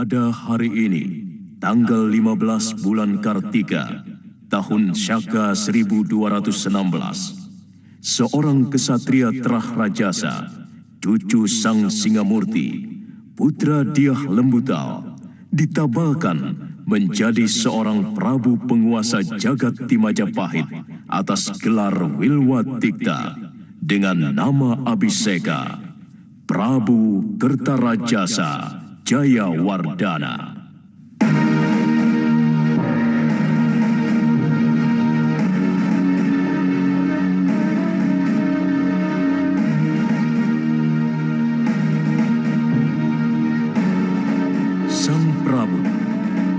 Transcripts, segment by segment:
Pada hari ini, tanggal 15 bulan Kartika, tahun Syaka 1216, seorang kesatria terah rajasa, cucu Sang Singamurti, putra Dyah Lembutal, ditabalkan menjadi seorang Prabu penguasa jagat di Majapahit atas gelar Wilwatikta dengan nama Abhiseka, Prabu Kertarajasa Jayawardhana. Sang Prabu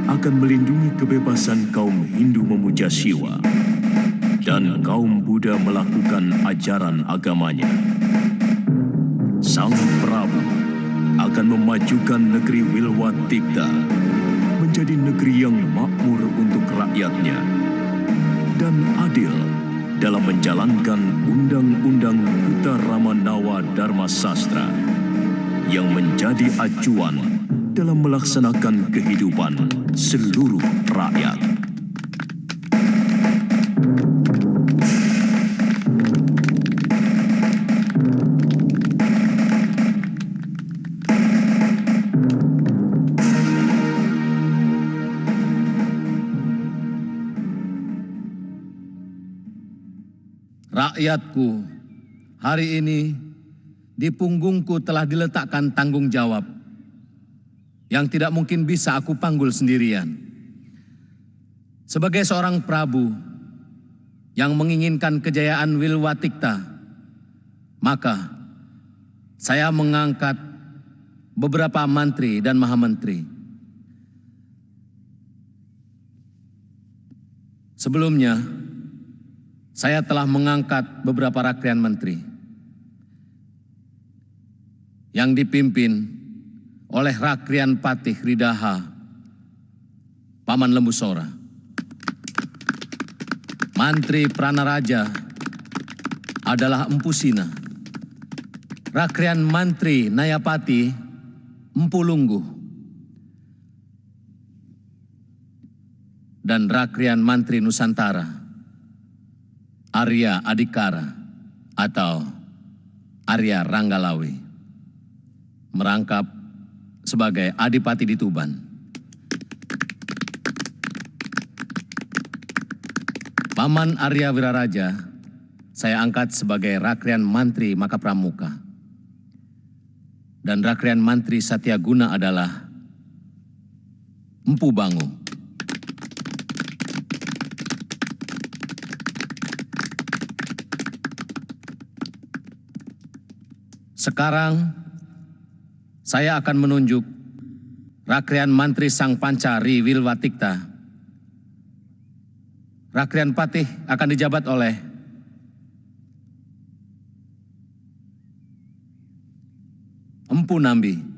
akan melindungi kebebasan kaum Hindu memuja Siwa dan kaum Buddha melakukan ajaran agamanya. Sang Prabu akan memajukan negeri Wilwatikta menjadi negeri yang makmur untuk rakyatnya dan adil dalam menjalankan Undang-Undang Uttaramanawa Dharma Sastra yang menjadi acuan dalam melaksanakan kehidupan seluruh rakyat. Rakyatku, hari ini di punggungku telah diletakkan tanggung jawab yang tidak mungkin bisa aku panggul sendirian. Sebagai seorang Prabu yang menginginkan kejayaan Wilwatikta, maka saya mengangkat beberapa mantri dan mahamentri. Sebelumnya, saya telah mengangkat beberapa rakrian menteri yang dipimpin oleh Rakrian Patih Ridaha, Paman Lembusora. Mantri Pranaraja adalah Empu Sina. Rakrian Mantri Nayapati, Empu Lungguh. Dan Rakrian Mantri Nusantara, Arya Adikara atau Arya Ranggalawe, merangkap sebagai Adipati di Tuban. Paman Arya Wiraraja saya angkat sebagai Rakrian Mantri Makapramuka. Dan Rakrian Mantri Satyaguna adalah Empu Bangu. Sekarang, saya akan menunjuk Rakrian Mantri Sang Pancari Wilwatikta. Rakrian Patih akan dijabat oleh Empu Nambi.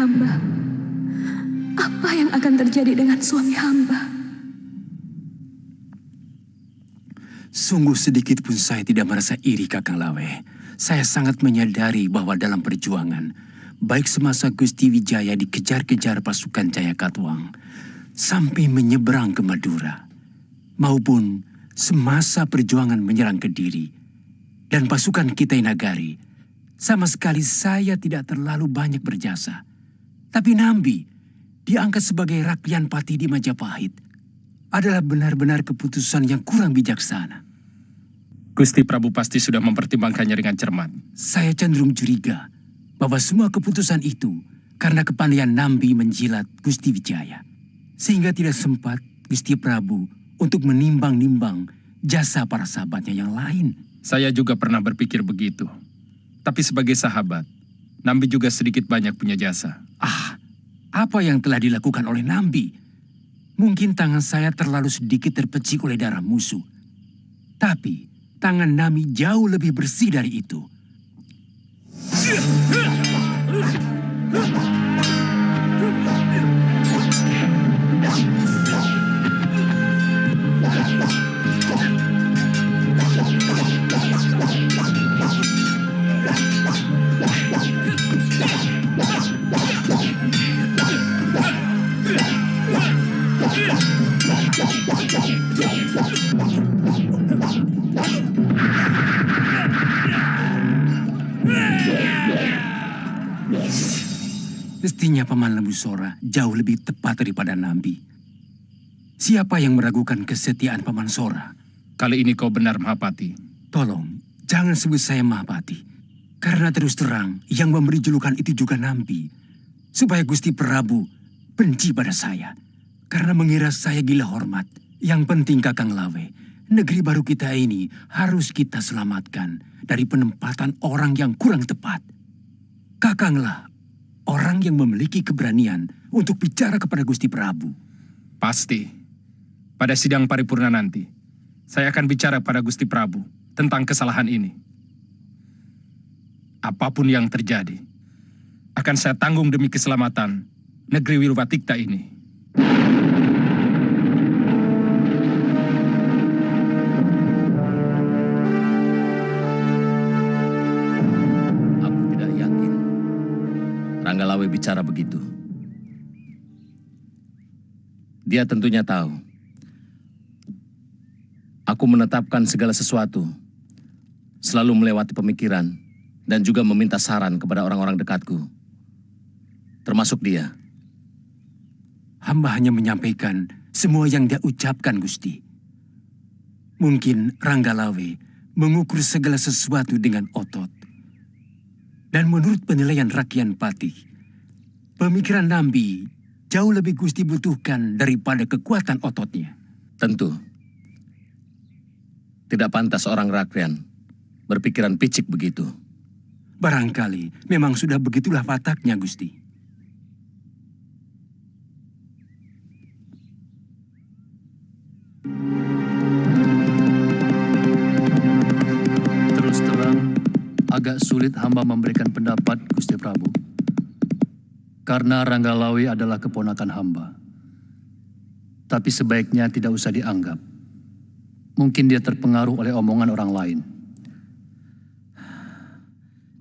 hamba. Apa yang akan terjadi dengan suami hamba? Sungguh sedikit pun saya tidak merasa iri, Kakang Lawe. Saya sangat menyadari bahwa dalam perjuangan, baik semasa Gusti Wijaya dikejar-kejar pasukan Jayakatwang, sampai menyeberang ke Madura, maupun semasa perjuangan menyerang Kediri, dan pasukan Kitai Nagari, sama sekali saya tidak terlalu banyak berjasa. Tapi Nambi, diangkat sebagai Rakyan Pati di Majapahit, adalah benar-benar keputusan yang kurang bijaksana. Gusti Prabu pasti sudah mempertimbangkannya dengan cermat. Saya cenderung curiga bahwa semua keputusan itu karena kepandaian Nambi menjilat Gusti Wijaya. Sehingga tidak sempat Gusti Prabu untuk menimbang-nimbang jasa para sahabatnya yang lain. Saya juga pernah berpikir begitu. Tapi sebagai sahabat, Nambi juga sedikit banyak punya jasa. Apa yang telah dilakukan oleh Nambi? Mungkin tangan saya terlalu sedikit terpecik oleh darah musuh. Tapi tangan Nambi jauh lebih bersih dari itu. Mestinya Paman Lembu Sora jauh lebih tepat daripada Nambi. Siapa yang meragukan kesetiaan Paman Sora? Kali ini kau benar, Mahapati. Tolong, jangan sebut saya Mahapati. Karena terus terang, yang memberi julukan itu juga Nambi. Supaya Gusti Prabu benci pada saya. Karena mengira saya gila hormat. Yang penting Kakang Lawe, negeri baru kita ini harus kita selamatkan dari penempatan orang yang kurang tepat. Kakanglah orang yang memiliki keberanian untuk bicara kepada Gusti Prabu. Pasti. Pada sidang paripurna nanti, saya akan bicara pada Gusti Prabu tentang kesalahan ini. Apapun yang terjadi, akan saya tanggung demi keselamatan negeri Wilwatikta ini. Rangga Lawe bicara begitu. Dia tentunya tahu. Aku menetapkan segala sesuatu, selalu melewati pemikiran, dan juga meminta saran kepada orang-orang dekatku, termasuk dia. Hamba hanya menyampaikan semua yang dia ucapkan, Gusti. Mungkin Rangga Lawe mengukur segala sesuatu dengan otot. Dan menurut penilaian Rakyan Pati, pemikiran Nambi jauh lebih Gusti butuhkan daripada kekuatan ototnya. Tentu. Tidak pantas orang Rakyan berpikiran picik begitu. Barangkali memang sudah begitulah wataknya, Gusti. Terus terang, agak sulit hamba memberikan pendapat, Gusti Prabu. Karena Rangga Lawe adalah keponakan hamba. Tapi sebaiknya tidak usah dianggap. Mungkin dia terpengaruh oleh omongan orang lain.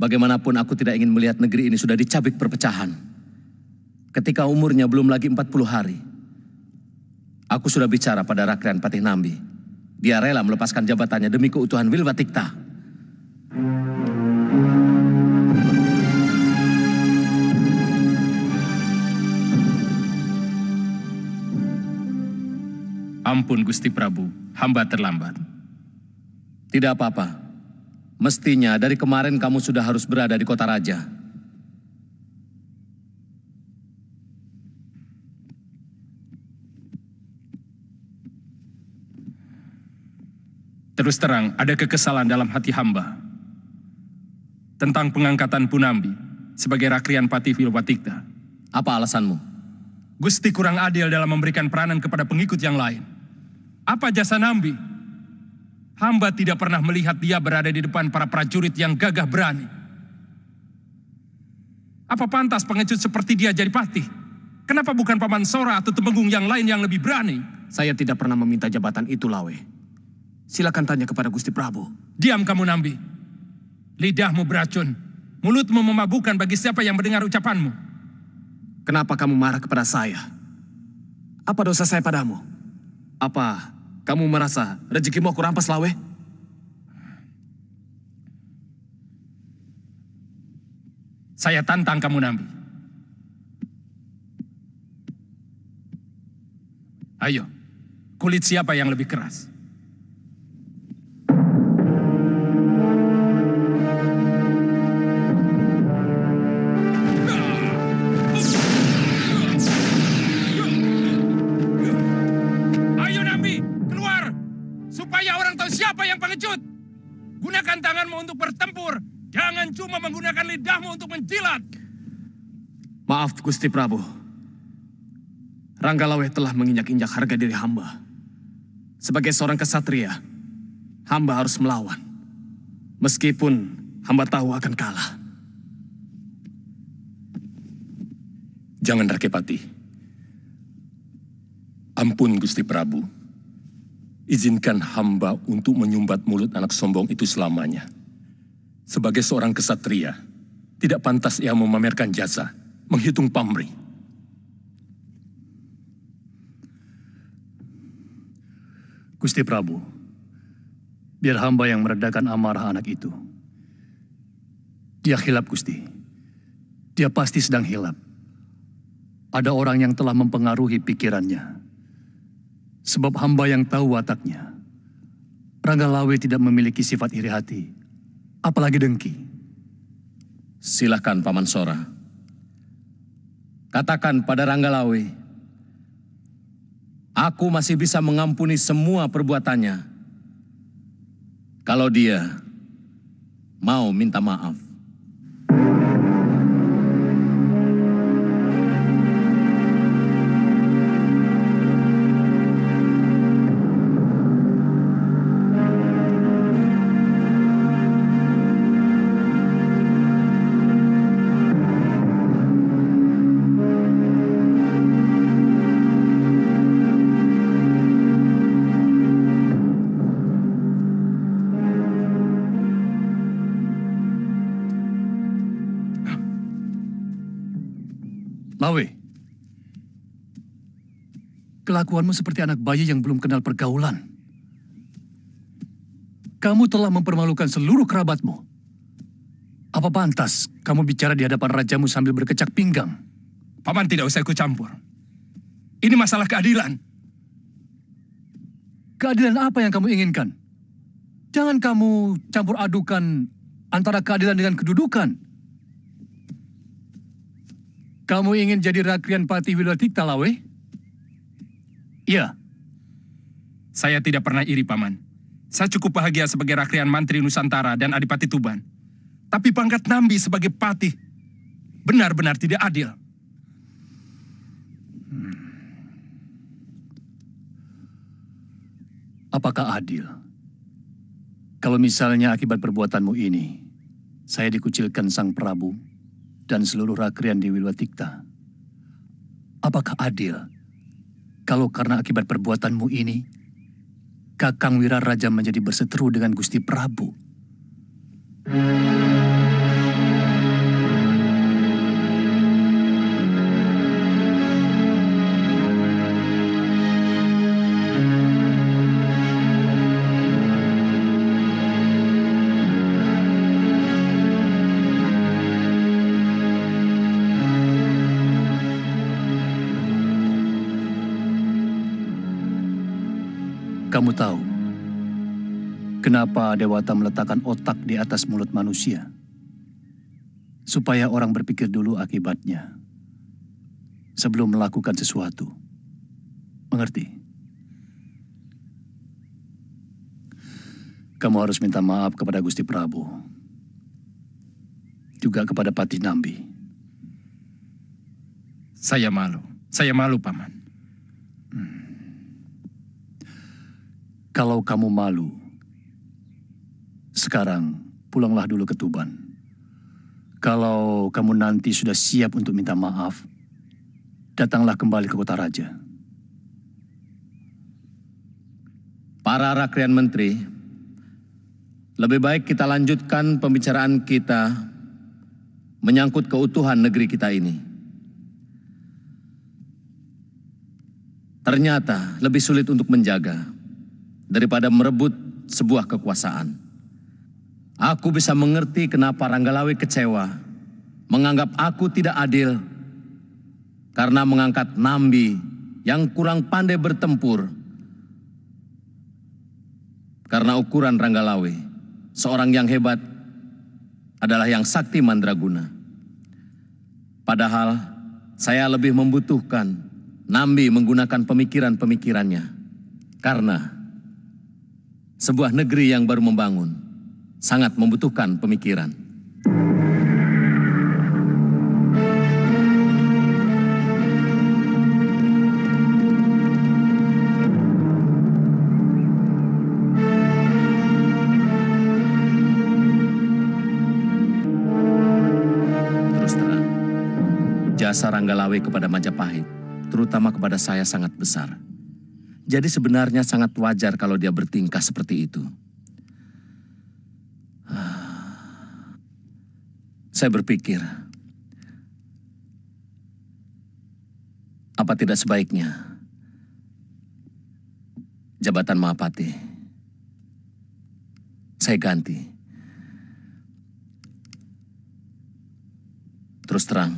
Bagaimanapun aku tidak ingin melihat negeri ini sudah dicabik perpecahan. Ketika umurnya belum lagi 40 hari. Aku sudah bicara pada Rakyan Patih Nambi. Dia rela melepaskan jabatannya demi keutuhan Wilwatikta. Ampun Gusti Prabu, hamba terlambat. Tidak apa-apa. Mestinya dari kemarin kamu sudah harus berada di kota raja. Terus terang, ada kekesalan dalam hati hamba tentang pengangkatan Punambi sebagai Rakyan Patih Wilwatikta. Apa alasanmu? Gusti kurang adil dalam memberikan peranan kepada pengikut yang lain. Apa jasa Nambi? Hamba tidak pernah melihat dia berada di depan para prajurit yang gagah berani. Apa pantas pengecut seperti dia jadi patih? Kenapa bukan Paman Sora atau Temenggung yang lain yang lebih berani? Saya tidak pernah meminta jabatan itu, Lawe. Silakan tanya kepada Gusti Prabu. Diam kamu, Nambi. Lidahmu beracun. Mulutmu memabukkan bagi siapa yang mendengar ucapanmu. Kenapa kamu marah kepada saya? Apa dosa saya padamu? Apa kamu merasa rezekimu aku rampas, Lawe? Saya tantang kamu, Nambi. Ayo, kulit siapa yang lebih keras? Ayo, Nambi, keluar! Supaya orang tahu siapa yang pengecut. Gunakan tanganmu untuk bertempur. Jangan cuma menggunakan lidahmu untuk menjilat. Maaf, Gusti Prabu. Ranggalawe telah menginjak-injak harga diri hamba. Sebagai seorang kesatria, hamba harus melawan. Meskipun hamba tahu akan kalah. Jangan, Rakepati. Ampun, Gusti Prabu. Izinkan hamba untuk menyumbat mulut anak sombong itu selamanya. Sebagai seorang kesatria, tidak pantas ia memamerkan jasa, menghitung pamrih. Gusti Prabu, biar hamba yang meredakan amarah anak itu. Dia hilap, Gusti. Dia pasti sedang hilap. Ada orang yang telah mempengaruhi pikirannya. Sebab hamba yang tahu wataknya. Ranggalawe tidak memiliki sifat iri hati, apalagi dengki. Silakan, Paman Sora. Katakan pada Ranggalawe, aku masih bisa mengampuni semua perbuatannya. Kalau dia mau minta maaf. Lawe, kelakuanmu seperti anak bayi yang belum kenal pergaulan. Kamu telah mempermalukan seluruh kerabatmu. Apa pantas kamu bicara di hadapan rajamu sambil berkecak pinggang? Paman tidak usah ikut campur. Ini masalah keadilan. Keadilan apa yang kamu inginkan? Jangan kamu campur adukan antara keadilan dengan kedudukan. Kamu ingin jadi Rakrian Patih Wilwatikta, Lawe? Iya. Saya tidak pernah iri, Paman. Saya cukup bahagia sebagai Rakrian Mantri Nusantara dan Adipati Tuban. Tapi pangkat Nambi sebagai Patih benar-benar tidak adil. Apakah adil? Kalau misalnya akibat perbuatanmu ini, saya dikucilkan Sang Prabu dan seluruh Rakrian di Wilwatikta. Apakah adil kalau karena akibat perbuatanmu ini, Kakang Wiraraja menjadi berseteru dengan Gusti Prabu? Kamu tahu kenapa Dewata meletakkan otak di atas mulut manusia? Supaya orang berpikir dulu akibatnya sebelum melakukan sesuatu. Mengerti? Kamu harus minta maaf kepada Gusti Prabu. Juga kepada Patih Nambi. Saya malu, Paman. Kalau kamu malu, sekarang pulanglah dulu ke Tuban. Kalau kamu nanti sudah siap untuk minta maaf, datanglah kembali ke kota raja. Para Rakrian Menteri, lebih baik kita lanjutkan pembicaraan kita menyangkut keutuhan negeri kita ini. Ternyata lebih sulit untuk menjaga daripada merebut sebuah kekuasaan. Aku bisa mengerti kenapa Ranggalawe kecewa, menganggap aku tidak adil, karena mengangkat Nambi yang kurang pandai bertempur. Karena ukuran Ranggalawe, seorang yang hebat adalah yang sakti mandraguna. Padahal saya lebih membutuhkan Nambi menggunakan pemikiran-pemikirannya. Karena sebuah negeri yang baru membangun sangat membutuhkan pemikiran. Terus terang, jasa Ranggalawe kepada Majapahit, terutama kepada saya, sangat besar. Jadi sebenarnya sangat wajar kalau dia bertingkah seperti itu. Saya berpikir, apa tidak sebaiknya jabatan Mahapati saya ganti? Terus terang,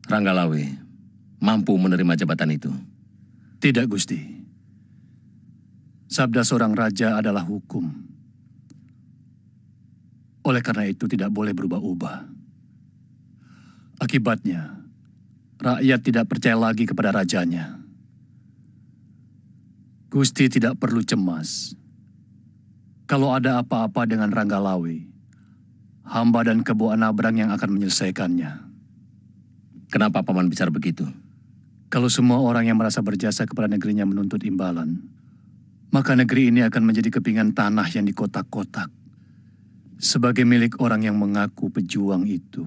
Ranggalawe mampu menerima jabatan itu. Tidak, Gusti. Sabda seorang raja adalah hukum. Oleh karena itu tidak boleh berubah-ubah. Akibatnya, rakyat tidak percaya lagi kepada rajanya. Gusti tidak perlu cemas. Kalau ada apa-apa dengan Ranggalawe, hamba dan Kebo Anabrang yang akan menyelesaikannya. Kenapa Paman bicara begitu? Kalau semua orang yang merasa berjasa kepada negerinya menuntut imbalan, maka negeri ini akan menjadi kepingan tanah yang dikotak-kotak sebagai milik orang yang mengaku pejuang itu.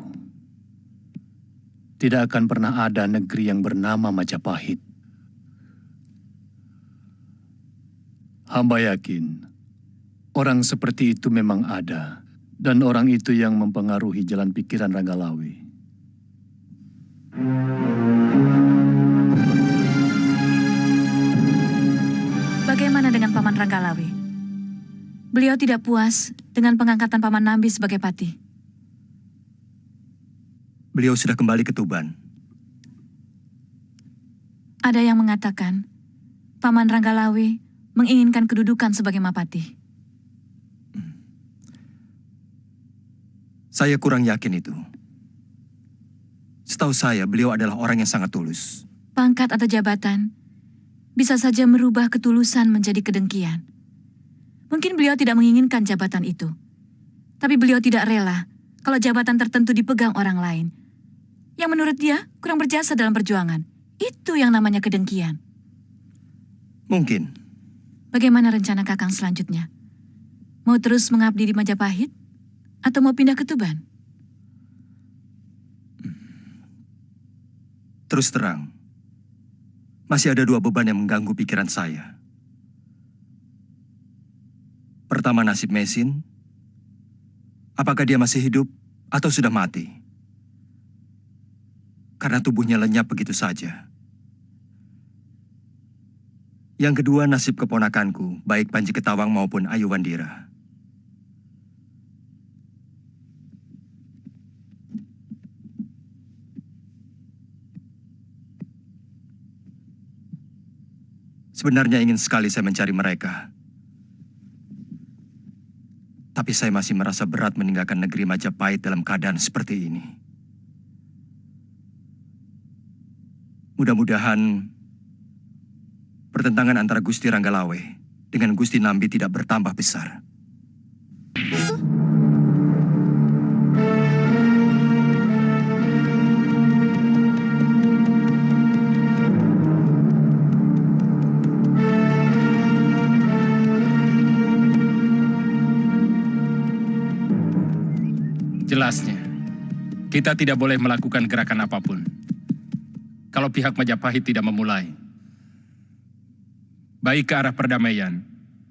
Tidak akan pernah ada negeri yang bernama Majapahit. Hamba yakin orang seperti itu memang ada, dan orang itu yang mempengaruhi jalan pikiran Ranggalawe. Bagaimana dengan Paman Ranggalawe? Beliau tidak puas dengan pengangkatan Paman Nambi sebagai pati. Beliau sudah kembali ke Tuban. Ada yang mengatakan Paman Ranggalawe menginginkan kedudukan sebagai Mapati. Saya kurang yakin itu. Setahu saya, beliau adalah orang yang sangat tulus. Pangkat atau jabatan bisa saja merubah ketulusan menjadi kedengkian. Mungkin beliau tidak menginginkan jabatan itu. Tapi beliau tidak rela kalau jabatan tertentu dipegang orang lain yang menurut dia kurang berjasa dalam perjuangan. Itu yang namanya kedengkian. Mungkin. Bagaimana rencana Kakang selanjutnya? Mau terus mengabdi di Majapahit? Atau mau pindah ke Tuban? Terus terang, masih ada dua beban yang mengganggu pikiran saya. Pertama, nasib Mesin. Apakah dia masih hidup atau sudah mati? Karena tubuhnya lenyap begitu saja. Yang kedua, nasib keponakanku, baik Panji Ketawang maupun Ayu Wandira. Sebenarnya ingin sekali saya mencari mereka. Tapi saya masih merasa berat meninggalkan negeri Majapahit dalam keadaan seperti ini. Mudah-mudahan pertentangan antara Gusti Ranggalawe dengan Gusti Nambi tidak bertambah besar. Jelasnya, Kita tidak boleh melakukan gerakan apapun kalau pihak Majapahit tidak memulai. Baik ke arah perdamaian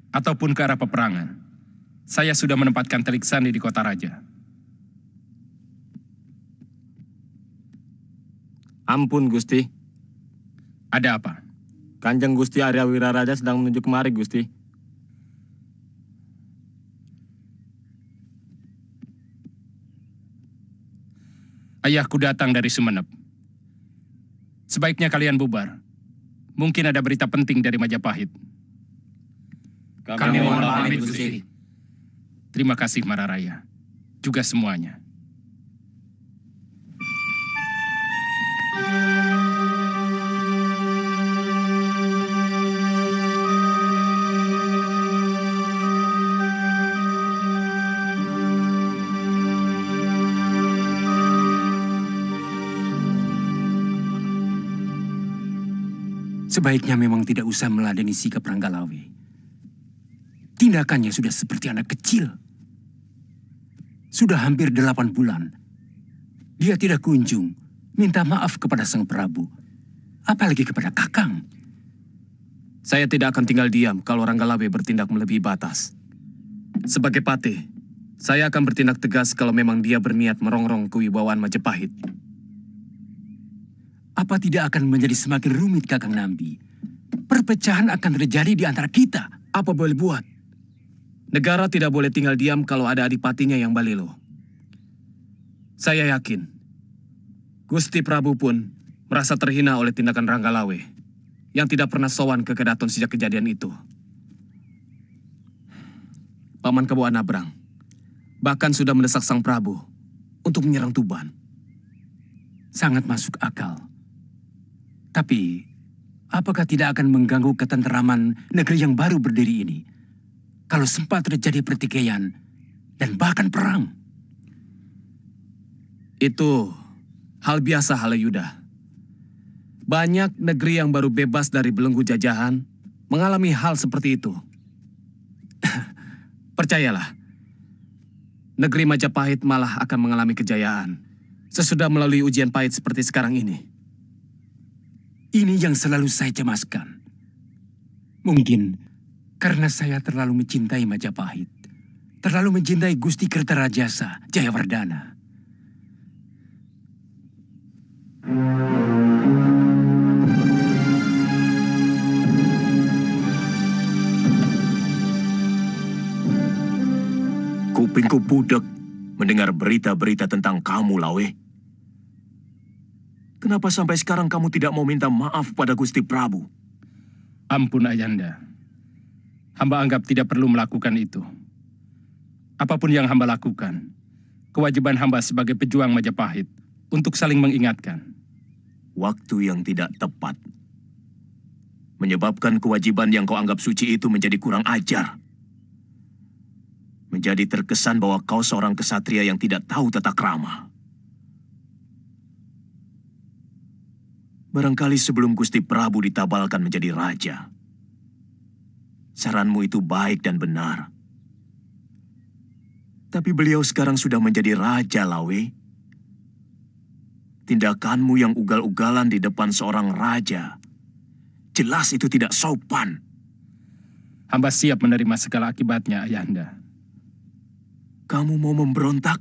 ataupun ke arah peperangan. Saya sudah menempatkan Telik Sandi di kota raja. Ampun, Gusti. Ada apa? Kanjeng Gusti Arya Wiraraja sedang menuju kemari, Gusti. Ayahku datang dari Sumenep. Sebaiknya kalian bubar. Mungkin ada berita penting dari Majapahit. Kami mohon pamit, Gusti. Terima kasih Mararaya. Juga semuanya. Sebaiknya memang tidak usah meladeni sikap Ranggalawe. Tindakannya sudah seperti anak kecil. Sudah hampir 8 bulan. Dia tidak kunjung minta maaf kepada Sang Prabu. Apalagi kepada Kakang. Saya tidak akan tinggal diam kalau Ranggalawe bertindak melebihi batas. Sebagai patih, saya akan bertindak tegas kalau memang dia berniat merongrong kewibawaan Majapahit. Apa tidak akan menjadi semakin rumit, Kakang Nambi? Perpecahan akan terjadi di antara kita. Apa boleh buat? Negara tidak boleh tinggal diam kalau ada adipatinya yang balelo. Saya yakin, Gusti Prabu pun merasa terhina oleh tindakan Ranggalawe yang tidak pernah sowan ke Kedaton sejak kejadian itu. Paman Kebo Anabrang bahkan sudah mendesak Sang Prabu untuk menyerang Tuban. Sangat masuk akal. Tapi, apakah tidak akan mengganggu ketenteraman negeri yang baru berdiri ini? Kalau sempat terjadi pertikaian dan bahkan perang. Itu hal biasa, Halayuda. Banyak negeri yang baru bebas dari belenggu jajahan mengalami hal seperti itu. Percayalah, negeri Majapahit malah akan mengalami kejayaan sesudah melalui ujian pahit seperti sekarang ini. Ini yang selalu saya cemaskan. Mungkin karena saya terlalu mencintai Majapahit. Terlalu mencintai Gusti Kertarajasa Jayawardana. Kupingku budek mendengar berita-berita tentang kamu, Lawe. Kenapa sampai sekarang kamu tidak mau minta maaf pada Gusti Prabu? Ampun Ayanda. Hamba anggap tidak perlu melakukan itu. Apapun yang hamba lakukan, kewajiban hamba sebagai pejuang Majapahit untuk saling mengingatkan. Waktu yang tidak tepat menyebabkan kewajiban yang kau anggap suci itu menjadi kurang ajar. Menjadi terkesan bahwa kau seorang kesatria yang tidak tahu tata krama. Barangkali sebelum Gusti Prabu ditabalkan menjadi raja, saranmu itu baik dan benar. Tapi beliau sekarang sudah menjadi raja, Lawe. Tindakanmu yang ugal-ugalan di depan seorang raja, jelas itu tidak sopan. Hamba siap menerima segala akibatnya, Ayahanda. Kamu mau memberontak?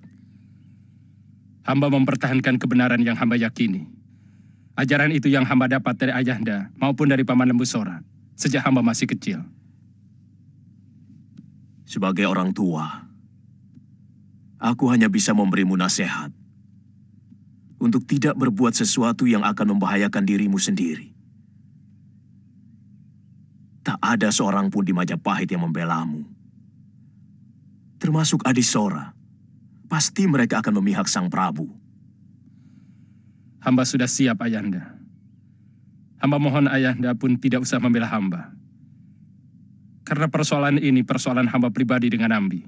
Hamba mempertahankan kebenaran yang hamba yakini. Ajaran itu yang hamba dapat dari Ayahanda maupun dari Paman Lembu Sora sejak hamba masih kecil. Sebagai orang tua, aku hanya bisa memberimu nasihat untuk tidak berbuat sesuatu yang akan membahayakan dirimu sendiri. Tak ada seorang pun di Majapahit yang membelamu. Termasuk Adisora. Pasti mereka akan memihak Sang Prabu. Hamba sudah siap, Ayahanda. Hamba mohon Ayahanda pun tidak usah membela hamba. Karena persoalan ini persoalan hamba pribadi dengan Nambi.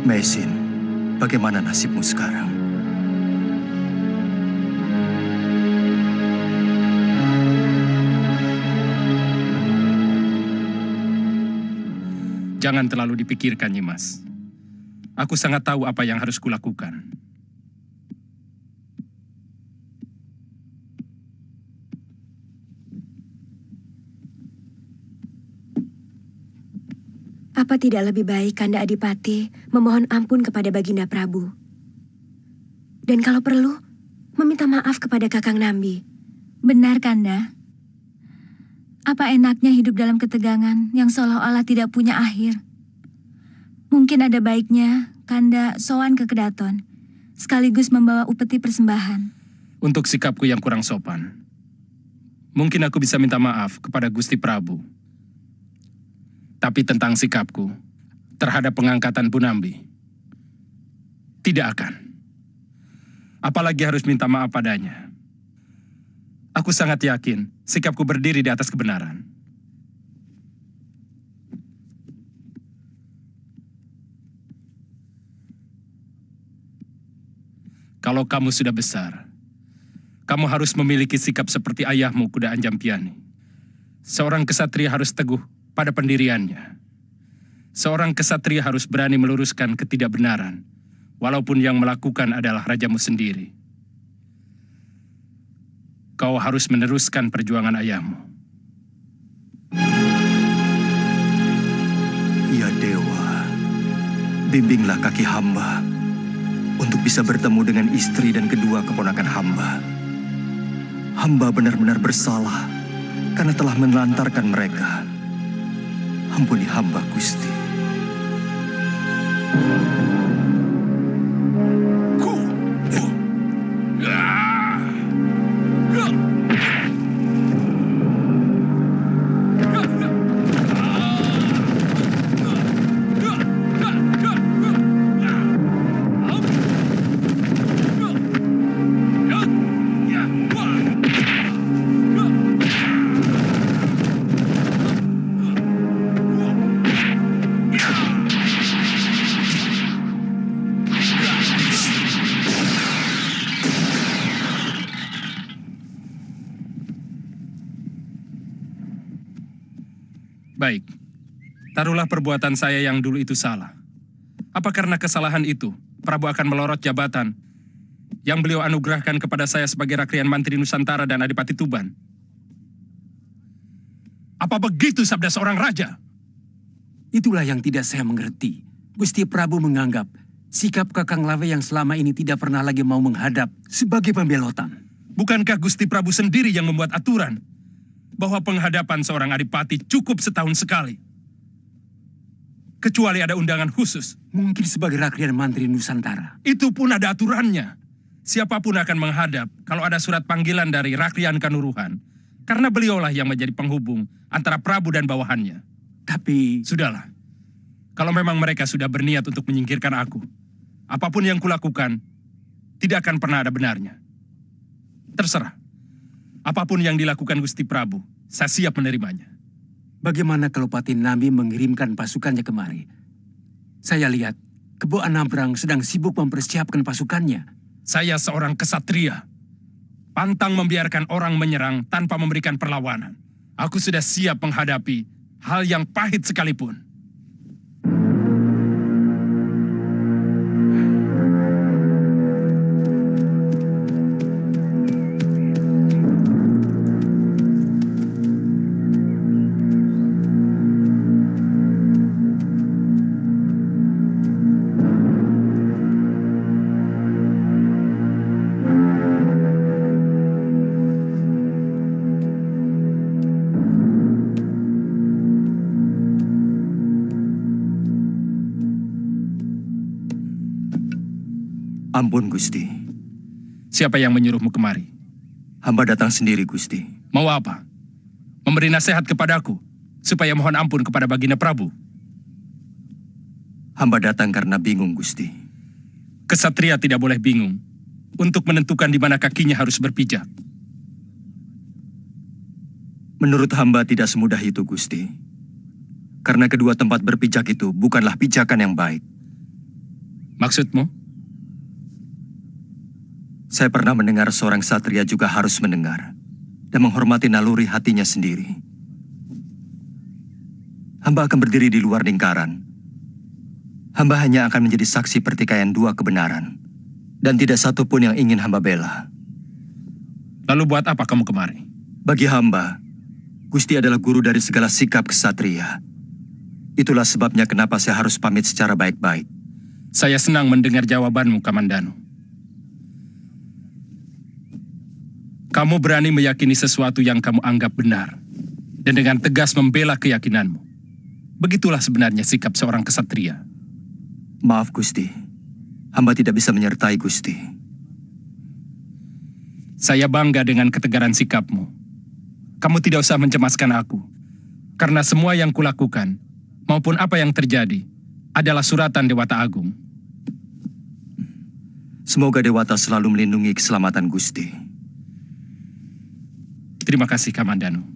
Mesin, bagaimana nasibmu sekarang? Jangan terlalu dipikirkan, Nyimas. Aku sangat tahu apa yang harus kulakukan. Apa tidak lebih baik Kanda Adipati memohon ampun kepada Baginda Prabu? Dan kalau perlu, meminta maaf kepada Kakang Nambi. Benar, Kanda. Apa enaknya hidup dalam ketegangan yang seolah-olah tidak punya akhir? Mungkin ada baiknya Kanda sowan ke Kedaton, sekaligus membawa upeti persembahan. Untuk sikapku yang kurang sopan, mungkin aku bisa minta maaf kepada Gusti Prabu. Tapi tentang sikapku terhadap pengangkatan Punambi, tidak akan. Apalagi harus minta maaf padanya. Aku sangat yakin sikapku berdiri di atas kebenaran. Kalau kamu sudah besar, kamu harus memiliki sikap seperti ayahmu Kuda Anjampiani. Seorang kesatria harus teguh pada pendiriannya. Seorang kesatria harus berani meluruskan ketidakbenaran, walaupun yang melakukan adalah rajamu sendiri. Kau harus meneruskan perjuangan ayahmu. Ya Dewa, bimbinglah kaki hamba untuk bisa bertemu dengan istri dan kedua keponakan hamba. Hamba benar-benar bersalah karena telah menelantarkan mereka. Ampuni hamba, Gusti. Baik, taruhlah perbuatan saya yang dulu itu salah. Apa karena kesalahan itu, Prabu akan melorot jabatan yang beliau anugerahkan kepada saya sebagai Rakrian Mantri Nusantara dan Adipati Tuban? Apa begitu sabda seorang raja? Itulah yang tidak saya mengerti. Gusti Prabu menganggap sikap Kakang Lawe yang selama ini tidak pernah lagi mau menghadap sebagai pembelotan. Bukankah Gusti Prabu sendiri yang membuat aturan bahwa penghadapan seorang adipati cukup setahun sekali? Kecuali ada undangan khusus. Mungkin sebagai Rakrian Mantri Nusantara. Itu pun ada aturannya. Siapapun akan menghadap kalau ada surat panggilan dari Rakrian Kanuruhan. Karena beliaulah yang menjadi penghubung antara Prabu dan bawahannya. Tapi... Sudahlah. Kalau memang mereka sudah berniat untuk menyingkirkan aku, apapun yang kulakukan tidak akan pernah ada benarnya. Terserah. Apapun yang dilakukan Gusti Prabu, saya siap menerimanya. Bagaimana kalau Patih Nambi mengirimkan pasukannya kemari? Saya lihat Kebo Anambrang sedang sibuk mempersiapkan pasukannya. Saya seorang kesatria. Pantang membiarkan orang menyerang tanpa memberikan perlawanan. Aku sudah siap menghadapi hal yang pahit sekalipun. Ampun, Gusti. Siapa yang menyuruhmu kemari? Hamba datang sendiri, Gusti. Mau apa? Memberi nasihat kepadaku, supaya mohon ampun kepada Baginda Prabu. Hamba datang karena bingung, Gusti. Kesatria tidak boleh bingung untuk menentukan di mana kakinya harus berpijak. Menurut hamba tidak semudah itu, Gusti. Karena kedua tempat berpijak itu bukanlah pijakan yang baik. Maksudmu? Saya pernah mendengar seorang satria juga harus mendengar dan menghormati naluri hatinya sendiri. hamba akan berdiri di luar lingkaran. Hamba hanya akan menjadi saksi pertikaian dua kebenaran. Dan tidak satu pun yang ingin hamba bela. Lalu buat apa kamu kemari? Bagi hamba, Gusti adalah guru dari segala sikap kesatria. Itulah sebabnya kenapa saya harus pamit secara baik-baik. Saya senang mendengar jawabanmu, Kamandanu. Kamu berani meyakini sesuatu yang kamu anggap benar, dan dengan tegas membela keyakinanmu. Begitulah sebenarnya sikap seorang kesatria. Maaf, Gusti. Hamba tidak bisa menyertai Gusti. Saya bangga dengan ketegaran sikapmu. Kamu tidak usah mencemaskan aku, karena semua yang kulakukan, maupun apa yang terjadi, adalah suratan Dewata Agung. Semoga Dewata selalu melindungi keselamatan Gusti. Terima kasih, Kamandanu.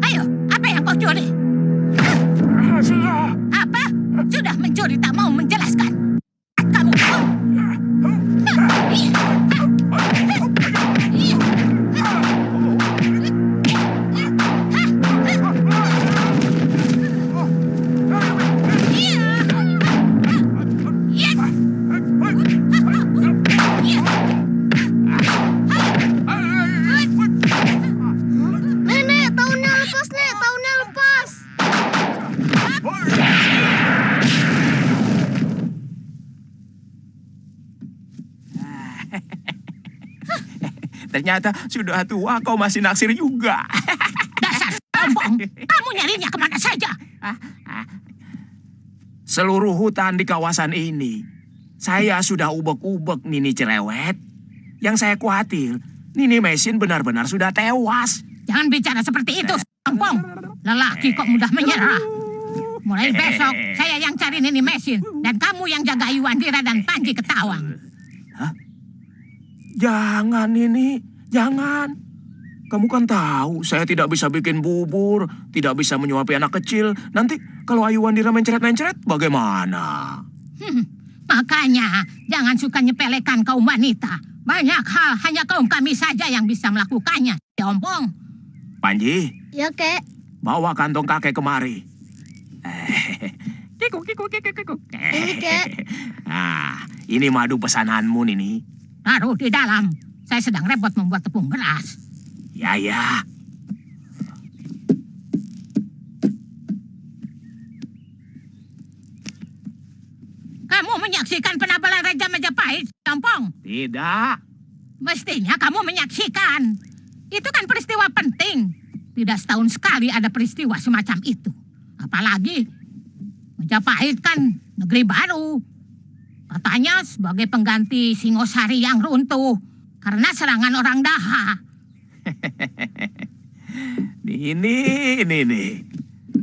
Ayo, apa yang kau curi? Apa? Sudah mencuri tak mau menjelaskan. Kamu. Nenek, tahunnya lepas, Nek. Tahunnya lepas. Ternyata sudah tua kau masih naksir juga. Dasar sombong. Kamu nyarinya kemana saja? Seluruh hutan di kawasan ini, saya sudah ubek-ubek Nini Cerewet. Yang saya khawatir, Nini Mesin benar-benar sudah tewas. Jangan bicara seperti itu, sombong. Lelaki kok mudah menyerah. Mulai besok, saya yang cari Nini Mesin. Dan kamu yang jaga Iwandira dan Panji Ketawang. Jangan Nini, jangan. Kamu kan tahu saya tidak bisa bikin bubur, tidak bisa menyuapi anak kecil. Nanti kalau Ayuwandira mencret-mencret, bagaimana? Makanya, jangan suka nyepelekan kaum wanita. Banyak hal hanya kaum kami saja yang bisa melakukannya, sombong. Panji, Ya, Kek. bawa kantong kakek kemari. Ini, Kek. Nah, ini madu pesananmu, Nini. Taruh di dalam. Saya sedang repot membuat tepung beras. Ya, ya. Kamu menyaksikan penabalan Raja Majapahit, sombong. Tidak. Mestinya kamu menyaksikan. Itu kan peristiwa penting. Tidak setahun sekali ada peristiwa semacam itu. Apalagi Majapahit kan negeri baru. Katanya sebagai pengganti Singosari yang runtuh karena serangan orang Daha. Nini.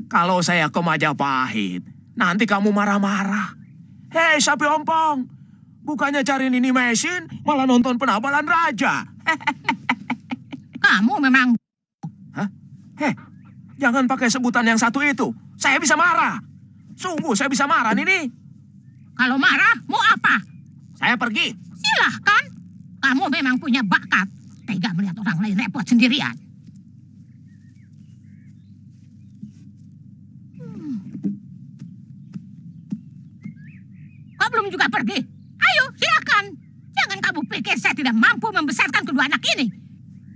Kalau saya ke Majapahit, nanti kamu marah-marah. Hei, Sapi Ompong. Bukannya cari Nini Mesin, malah nonton penabalan raja. Kamu memang... Jangan pakai sebutan yang satu itu. Saya bisa marah. Sungguh saya bisa marah, Nini. Kalau marah, mau apa? Saya pergi. Silahkan. Kamu memang punya bakat. tega melihat orang lain repot sendirian. Kau belum juga pergi? Ayo, silakan. Jangan kamu pikir saya tidak mampu membesarkan kedua anak ini.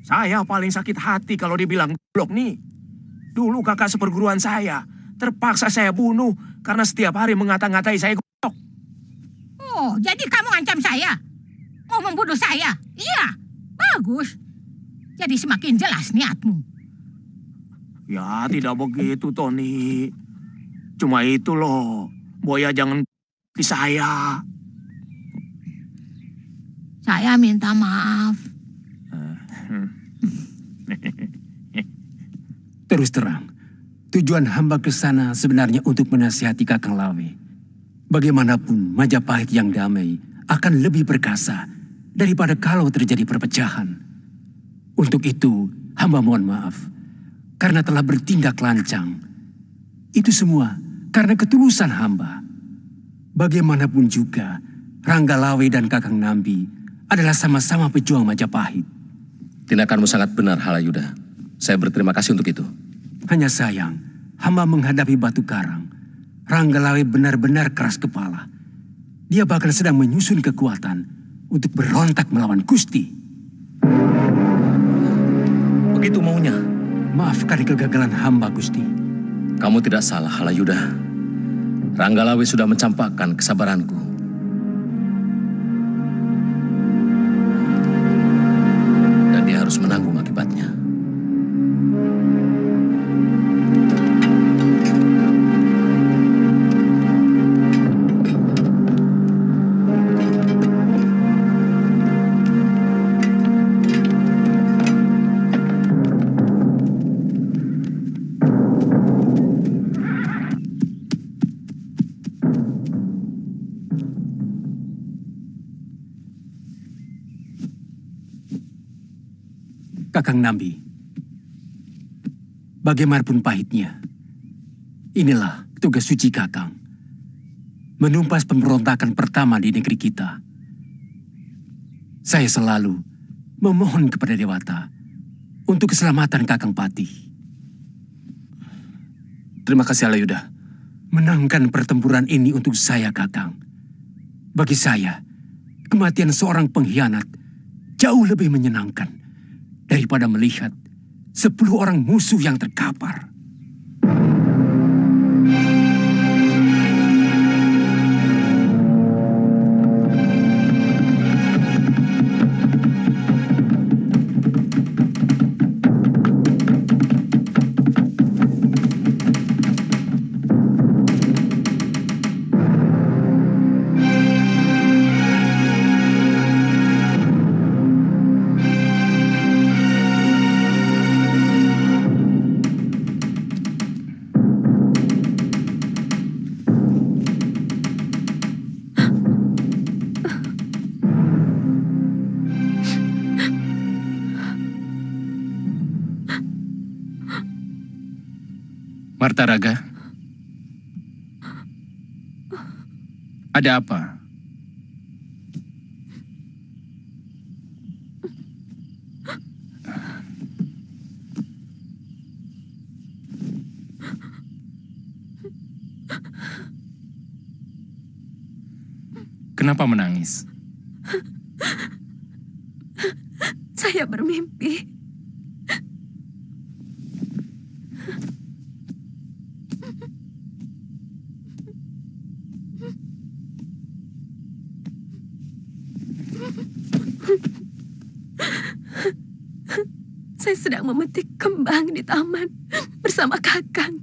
Saya paling sakit hati kalau dibilang goblok nih. Dulu kakak seperguruan saya, terpaksa saya bunuh karena setiap hari mengata-ngatai saya goblok. Oh, jadi kamu ancam saya? Mau membunuh saya? Iya, bagus. Jadi semakin jelas niatmu. Ya, tidak begitu, Tony. Cuma itu loh, Boya jangan di saya. Saya minta maaf. Terus terang, tujuan hamba ke sana sebenarnya untuk menasihati Kakang Lawe. Bagaimanapun Majapahit yang damai akan lebih perkasa daripada kalau terjadi perpecahan. Untuk itu, hamba mohon maaf karena telah bertindak lancang. Itu semua karena ketulusan hamba. Bagaimanapun juga, Rangga Lawe dan Kakang Nambi adalah sama-sama pejuang Majapahit. Tindakanmu sangat benar, Halayuda. Saya berterima kasih untuk itu. Hanya sayang, hamba menghadapi Batu Karang. Rangga Lawe benar-benar keras kepala. Dia bahkan sedang menyusun kekuatan untuk berontak melawan Gusti. Begitu maunya. Maafkan kegagalan hamba, Gusti. Kamu tidak salah, Halayuda. Rangga Lawe sudah mencampakkan kesabaranku. Dan dia harus menanggung akibatnya. Kakang Nambi, bagaimanapun pahitnya, inilah tugas suci Kakang. Menumpas pemberontakan pertama di negeri kita. Saya selalu memohon kepada Dewata untuk keselamatan Kakang Patih. Terima kasih, Halayuda. Menangkan pertempuran ini untuk saya, Kakang. Bagi saya, kematian seorang pengkhianat jauh lebih menyenangkan daripada melihat 10 orang musuh yang terkapar. Martaraga, ada apa? Kenapa menangis? Saya bermimpi. Saya sedang memetik kembang di taman bersama Kakang.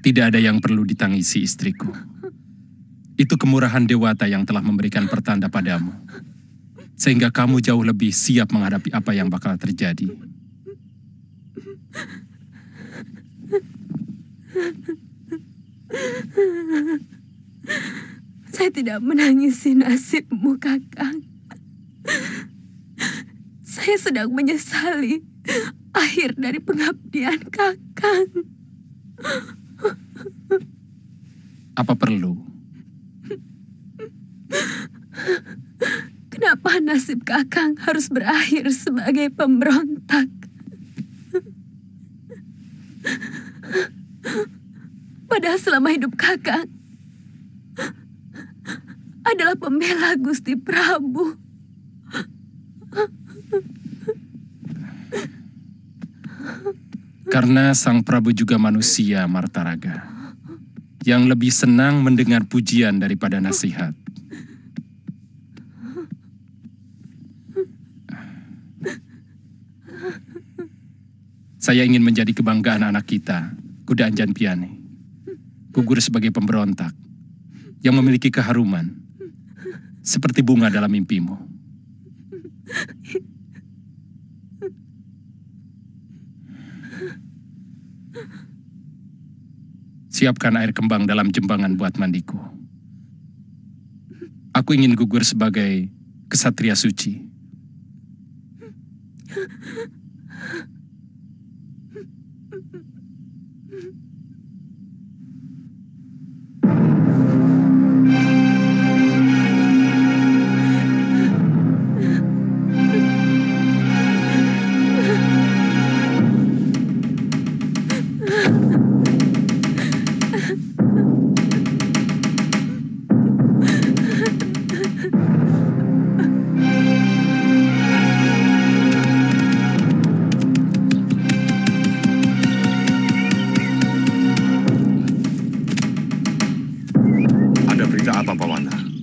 Tidak ada yang perlu ditangisi istriku. Itu kemurahan Dewata yang telah memberikan pertanda padamu. Sehingga kamu jauh lebih siap menghadapi apa yang bakal terjadi. Saya tidak menangisi nasibmu, Kakang. Saya sedang menyesali akhir dari pengabdian Kakang. Apa perlu? Kenapa nasib Kakang harus berakhir sebagai pemberontak? Padahal selama hidup Kakang adalah pembela Gusti Prabu. Karena Sang Prabu juga manusia, Martaraga, yang lebih senang mendengar pujian daripada nasihat. Saya ingin menjadi kebanggaan anak kita, Kuda Anjan Piani. Gugur sebagai pemberontak yang memiliki keharuman seperti bunga dalam mimpimu. Siapkan air kembang dalam jembangan buat mandiku. Aku ingin gugur sebagai kesatria suci.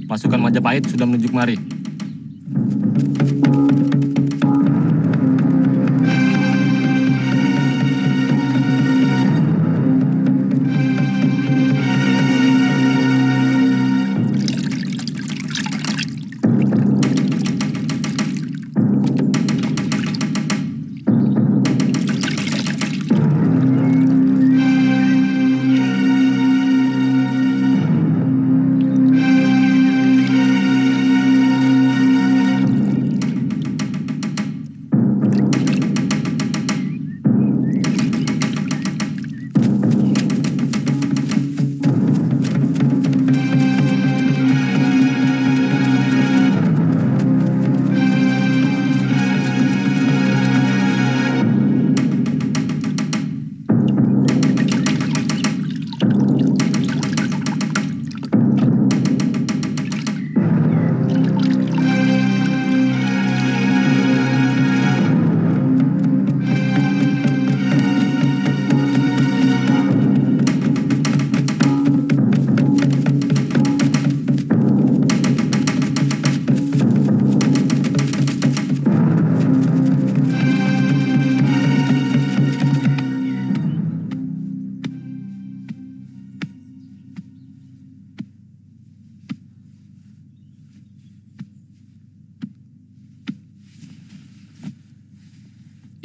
Pasukan Majapahit sudah menuju kemari.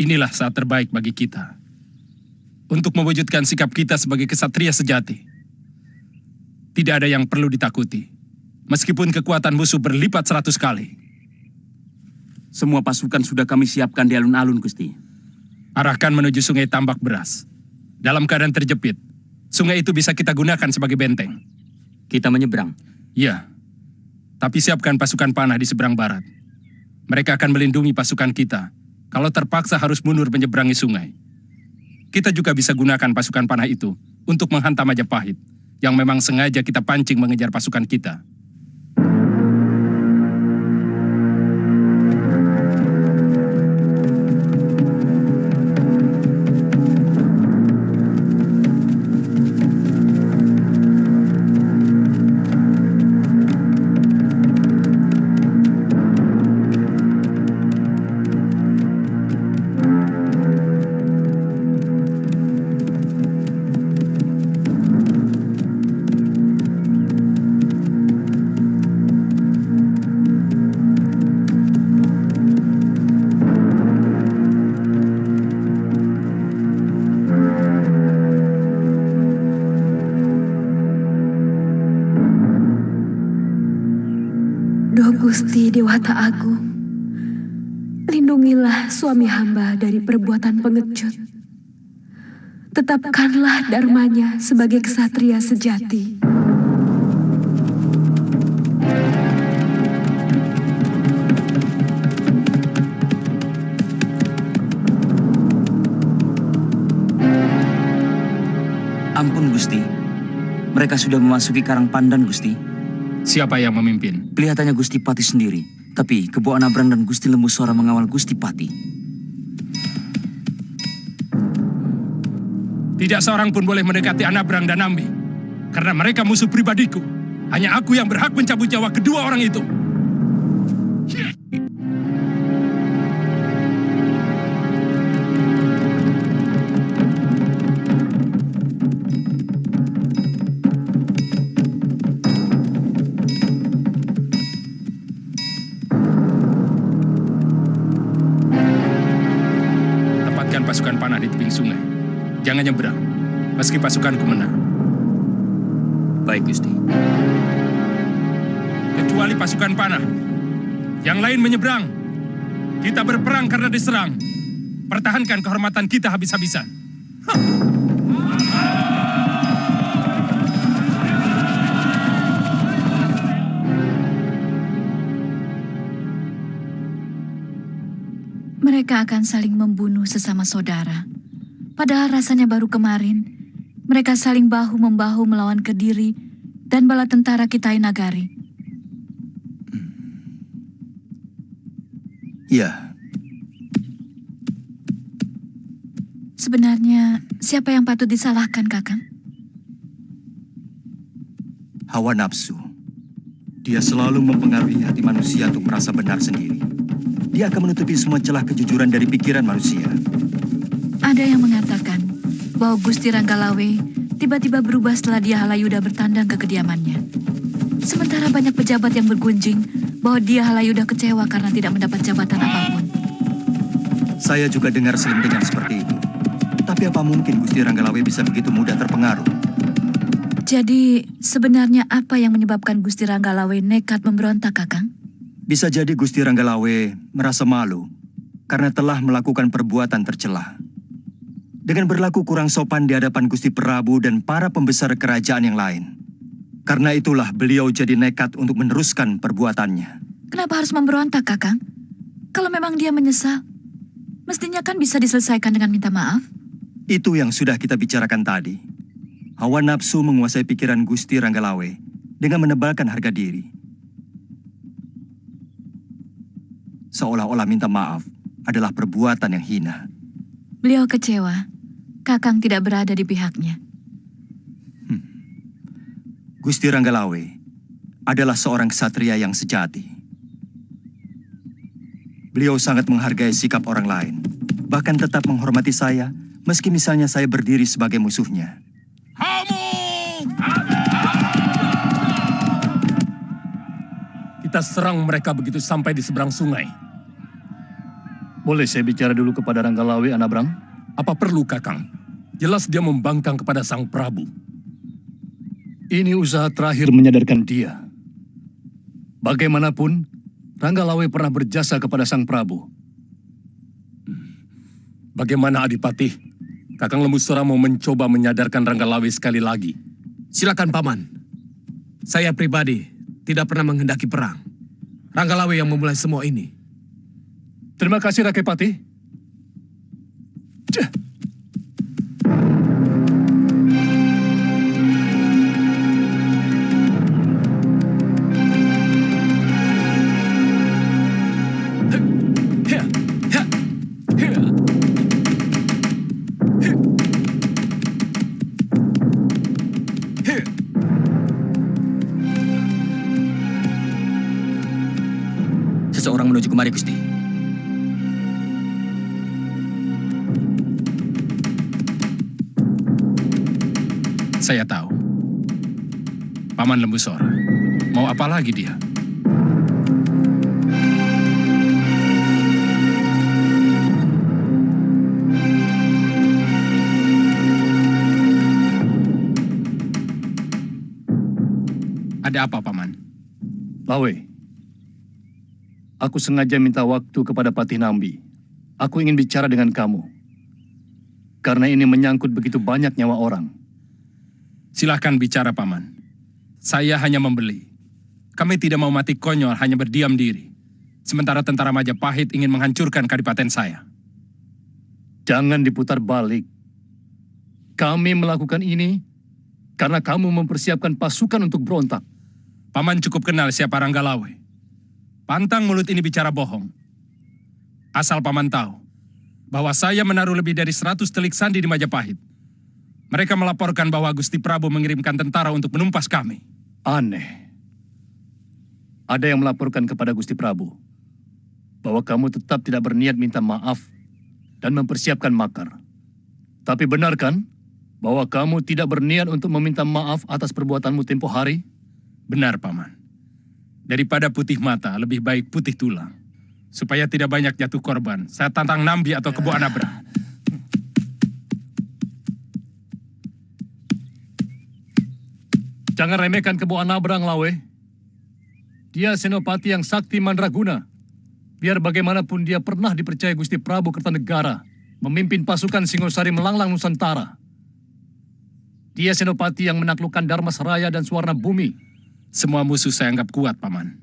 Inilah saat terbaik bagi kita untuk mewujudkan sikap kita sebagai kesatria sejati. Tidak ada yang perlu ditakuti, meskipun kekuatan musuh berlipat 100 kali. Semua pasukan sudah kami siapkan di alun-alun, Gusti. Arahkan menuju sungai Tambak Beras. Dalam keadaan terjepit, sungai itu bisa kita gunakan sebagai benteng. Kita menyeberang? Ya, tapi siapkan pasukan panah di seberang barat. Mereka akan melindungi pasukan kita kalau terpaksa harus mundur menyeberangi sungai. Kita juga bisa gunakan pasukan panah itu untuk menghantam Majapahit, yang memang sengaja kita pancing mengejar pasukan kita. Gusti Dewata Agung, lindungilah suami hamba dari perbuatan pengecut. Tetapkanlah dharmanya sebagai ksatria sejati. Ampun Gusti, mereka sudah memasuki Karang Pandan Gusti. Siapa yang memimpin? Kelihatannya Gusti Pati sendiri, tapi Kebo Anabrang dan Gusti Lembusora mengawal Gusti Pati. Tidak seorang pun boleh mendekati Anabrang dan Nambi, karena mereka musuh pribadiku. Hanya aku yang berhak mencabut nyawa kedua orang itu. Pasukan panah di tebing sungai. Jangan nyebrang, meski pasukanku menang. Baik, Gusti. Kecuali pasukan panah. Yang lain menyeberang. Kita berperang karena diserang. Pertahankan kehormatan kita habis-habisan. Mereka akan saling membunuh sesama saudara. Padahal rasanya baru kemarin, mereka saling bahu-membahu melawan Kediri dan bala tentara Kitai Nagari. Ya. Sebenarnya, siapa yang patut disalahkan, Kakang? Hawa nafsu. Dia selalu mempengaruhi hati manusia untuk merasa benar sendiri. Dia akan menutupi semua celah kejujuran dari pikiran manusia. Ada yang mengatakan bahwa Gusti Ranggalawe tiba-tiba berubah setelah dia Halayuda bertandang ke kediamannya. Sementara banyak pejabat yang bergunjing bahwa dia Halayuda kecewa karena tidak mendapat jabatan apapun. Saya juga dengar selentingan seperti itu. Tapi apa mungkin Gusti Ranggalawe bisa begitu mudah terpengaruh? Jadi, sebenarnya apa yang menyebabkan Gusti Ranggalawe nekat memberontak, Kakang? Bisa jadi Gusti Ranggalawe merasa malu karena telah melakukan perbuatan tercela. Dengan berlaku kurang sopan di hadapan Gusti Prabu dan para pembesar kerajaan yang lain. Karena itulah beliau jadi nekat untuk meneruskan perbuatannya. Kenapa harus memberontak, Kakang? Kalau memang dia menyesal, mestinya kan bisa diselesaikan dengan minta maaf. Itu yang sudah kita bicarakan tadi. Hawa nafsu menguasai pikiran Gusti Ranggalawe dengan menebalkan harga diri. Seolah-olah minta maaf adalah perbuatan yang hina. Beliau kecewa. Kakang tidak berada di pihaknya. Gusti Ranggalawe adalah seorang ksatria yang sejati. Beliau sangat menghargai sikap orang lain. Bahkan tetap menghormati saya, meski misalnya saya berdiri sebagai musuhnya. Kita serang mereka begitu sampai di seberang sungai. Boleh saya bicara dulu kepada Ranggalawe, Anabrang? Apa perlu, Kakang? Jelas dia membangkang kepada Sang Prabu. Ini usaha terakhir menyadarkan dia. Bagaimanapun, Ranggalawe pernah berjasa kepada Sang Prabu. Bagaimana Adipati? Kakang Lembusora mau mencoba menyadarkan Ranggalawe sekali lagi. Silakan Paman. Saya pribadi tidak pernah menghendaki perang. Ranggalawe yang memulai semua ini. Terima kasih, Rakepati. Seseorang menuju kemari, Gusti. Saya tahu. Paman Lembusora. Mau apa lagi dia? Ada apa, Paman? Lawe, Aku sengaja minta waktu kepada Patih Nambi. Aku ingin bicara dengan kamu. Karena ini menyangkut begitu banyak nyawa orang. Silahkan bicara, Paman. Saya hanya membeli. Kami tidak mau mati konyol hanya berdiam diri. Sementara tentara Majapahit ingin menghancurkan kadipaten saya. Jangan diputar balik. Kami melakukan ini karena kamu mempersiapkan pasukan untuk berontak. Paman cukup kenal siapa Ranggalawe. Pantang mulut ini bicara bohong. Asal Paman tahu bahwa saya menaruh lebih dari 100 telik sandi di Majapahit. Mereka melaporkan bahwa Gusti Prabu mengirimkan tentara untuk menumpas kami. Aneh. Ada yang melaporkan kepada Gusti Prabu bahwa kamu tetap tidak berniat minta maaf dan mempersiapkan makar. Tapi benar kan bahwa kamu tidak berniat untuk meminta maaf atas perbuatanmu tempo hari? Benar, Paman. Daripada putih mata, lebih baik putih tulang. Supaya tidak banyak jatuh korban, saya tantang Nambi atau Kebo Anabra. Jangan remehkan Kebo Anabra, Lawe. Dia senopati yang sakti mandraguna. Biar bagaimanapun dia pernah dipercaya Gusti Prabu Kertanegara memimpin pasukan Singosari melanglang Nusantara. Dia senopati yang menaklukkan Dharmasaraya dan Suwarna Bumi. Semua musuh saya anggap kuat, Paman.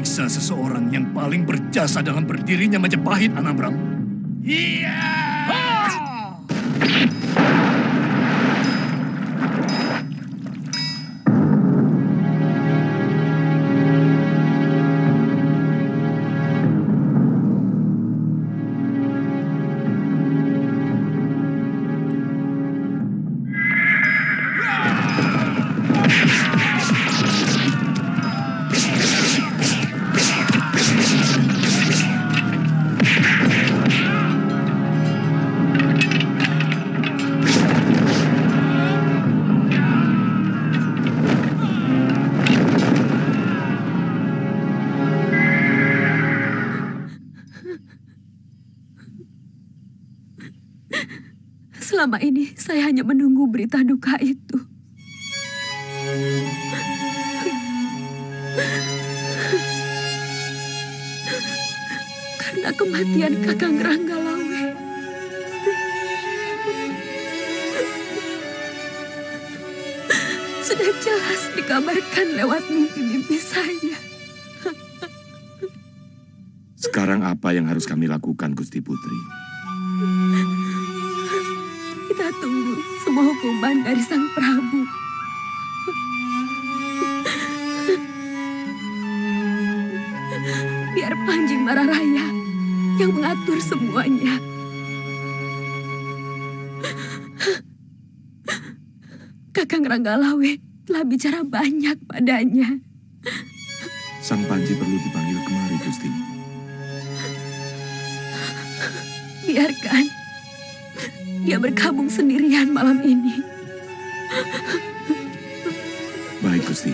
menyiksa seseorang yang paling berjasa dalam berdirinya Majapahit, Anabram? Iya! Selama ini saya hanya menunggu berita duka itu. Karena kematian Kakang Ranggalawe. Sudah jelas dikabarkan lewat mimpi-mimpi saya. Sekarang apa yang harus kami lakukan, Gusti Putri? Kita tunggu semua hukuman dari Sang Prabu. Biar Panji Mararaya yang mengatur semuanya. Kakang Ranggalawe telah bicara banyak padanya. Sang Panji perlu dipanggil kemari, Gusti. Biarkan dia berkabung sendirian malam ini. Baik, Gusti.